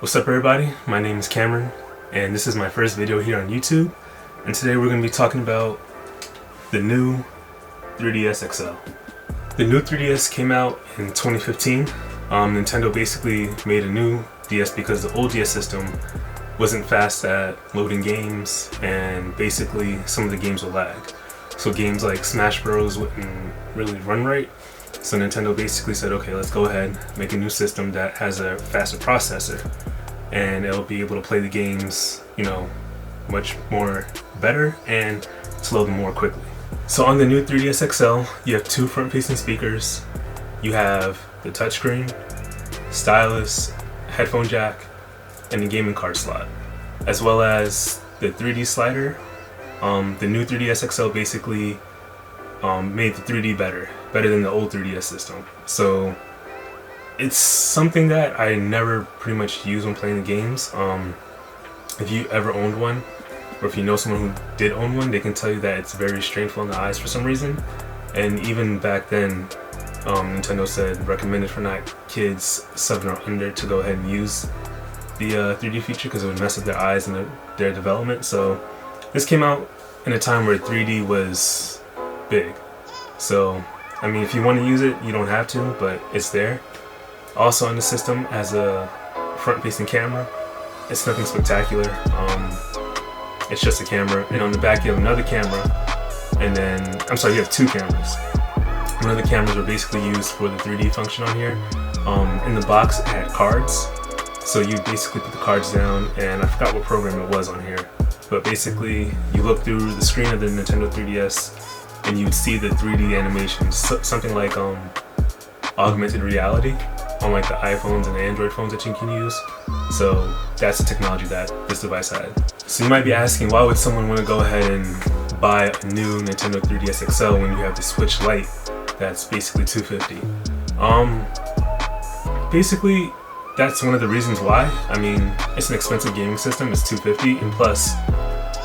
What's up everybody, my name is Cameron and this is my first video here on YouTube, and today we're going to be talking about the new 3DS XL. The new 3DS came out in 2015. Nintendo basically made a new DS because the old DS system wasn't fast at loading games and basically some of the games would lag. So games like Smash Bros wouldn't really run right. So Nintendo basically said, okay, let's go ahead, make a new system that has a faster processor and it'll be able to play the games, much more better and to load them more quickly. So on the new 3DS XL, you have two front-facing speakers, you have the touchscreen, stylus, headphone jack, and the gaming card slot, as well as the 3D slider. The new 3DS XL basically made the 3D better than the old 3DS system. So it's something that I never pretty much use when playing the games. If you ever owned one, or if you know someone who did own one, they can tell you that it's very strainful in the eyes for some reason. And even back then, Nintendo said recommended for not kids 7 or under to go ahead and use the 3D feature because it would mess up their eyes and their development. So this came out in a time where 3D was big. So I mean, if you want to use it, you don't have to, but it's there. Also on the system has a front-facing camera. It's nothing spectacular. It's just a camera, and on the back you have another camera, and then you have two cameras. One of the cameras are basically used for the 3D function on here. In the box it had cards, so you basically put the cards down, and I forgot what program it was on here, but basically you look through the screen of the Nintendo 3DS and you would see the 3D animations, something like augmented reality on like the iPhones and the Android phones that you can use. So that's the technology that this device had. So you might be asking, why would someone want to go ahead and buy a new Nintendo 3DS XL when you have the Switch Lite that's basically $250? Basically that's one of the reasons why. I mean, it's an expensive gaming system, it's $250, and plus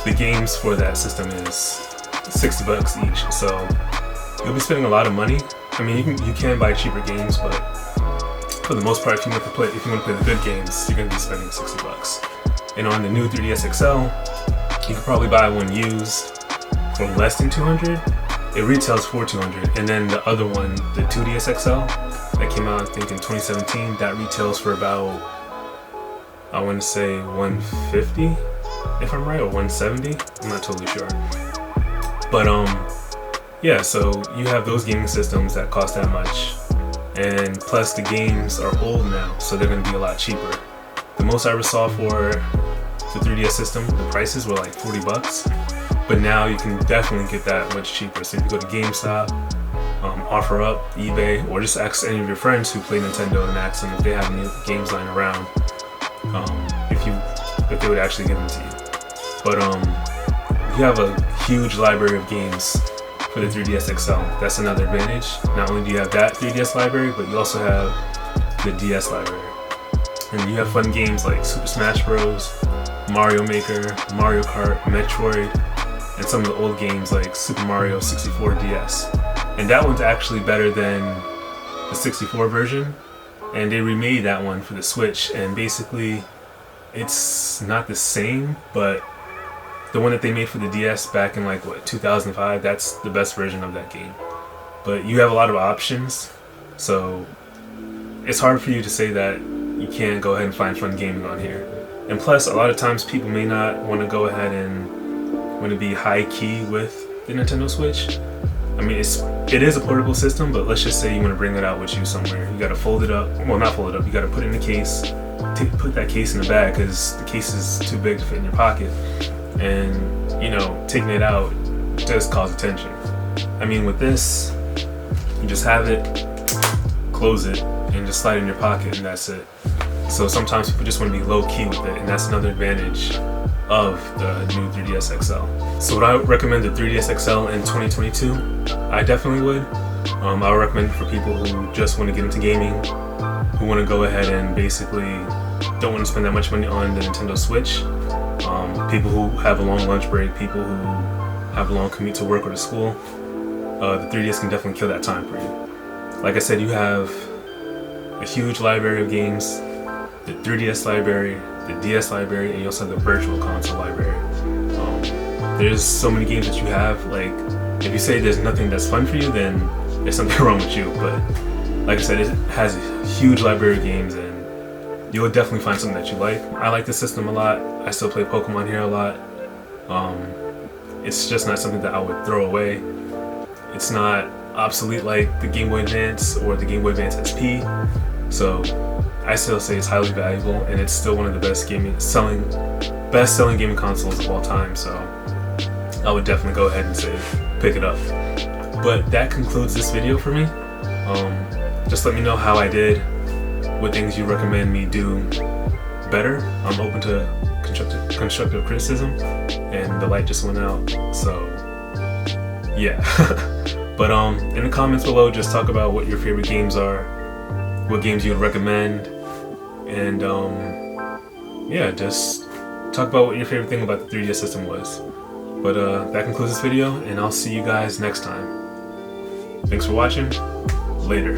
the games for that system is $60 each, so you'll be spending a lot of money. I mean, you can buy cheaper games, but for the most part, if you want to play the good games, you're going to be spending $60. And on the new 3DS XL, you could probably buy one used for less than $200. It retails for $200, and then the other one, the 2DS XL, that came out I think in 2017, that retails for about, I want to say $150, if I'm right, or $170. I'm not totally sure. But yeah, so you have those gaming systems that cost that much, and plus the games are old now, so they're going to be a lot cheaper. The most I ever saw for the 3DS system, the prices were like $40, but now you can definitely get that much cheaper. So if you go to GameStop, OfferUp, eBay, or just ask any of your friends who play Nintendo and ask them if they have any games lying around, if they would actually give them to you. But you have a huge library of games for the 3DS XL. That's another advantage. Not only do you have that 3DS library, but you also have the DS library. And you have fun games like Super Smash Bros, Mario Maker, Mario Kart, Metroid, and some of the old games like Super Mario 64 DS. And that one's actually better than the 64 version, and they remade that one for the Switch, and basically it's not the same, but the one that they made for the DS back in 2005, that's the best version of that game. But you have a lot of options, so it's hard for you to say that you can't go ahead and find fun gaming on here. And plus, a lot of times people may not want to go ahead and want to be high key with the Nintendo Switch. I mean, it is a portable system, but let's just say you want to bring it out with you somewhere. You got to fold it up. Well, not fold it up. You got to put it in a case. Put that case in the bag because the case is too big to fit in your pocket. And taking it out does cause attention. I mean, with this, you just have it, close it, and just slide it in your pocket, and that's it. So sometimes people just want to be low key with it, and that's another advantage of the new 3DS XL. So would I recommend the 3DS XL in 2022? I definitely would. I would recommend it for people who just want to get into gaming, who want to go ahead and basically don't want to spend that much money on the Nintendo Switch. People who have a long lunch break, people who have a long commute to work or to school, the 3DS can definitely kill that time for you. Like I said, you have a huge library of games, the 3DS library, the DS library, and you also have the virtual console library. There's so many games that you have. Like, if you say there's nothing that's fun for you, then there's something wrong with you. But like I said, it has a huge library of games, and you'll definitely find something that you like. I like the system a lot. I still play Pokemon here a lot. It's just not something that I would throw away. It's not obsolete like the Game Boy Advance or the Game Boy Advance SP. So I still say it's highly valuable, and it's still one of the best-selling gaming consoles of all time. So I would definitely go ahead and say pick it up. But that concludes this video for me. Just let me know how I did, what things you recommend me do better. I'm open to constructive criticism, and the light just went out, so yeah. But in the comments below, just talk about what your favorite games are, what games you would recommend, and yeah, just talk about what your favorite thing about the 3DS system was. But that concludes this video, and I'll see you guys next time. Thanks for watching. Later.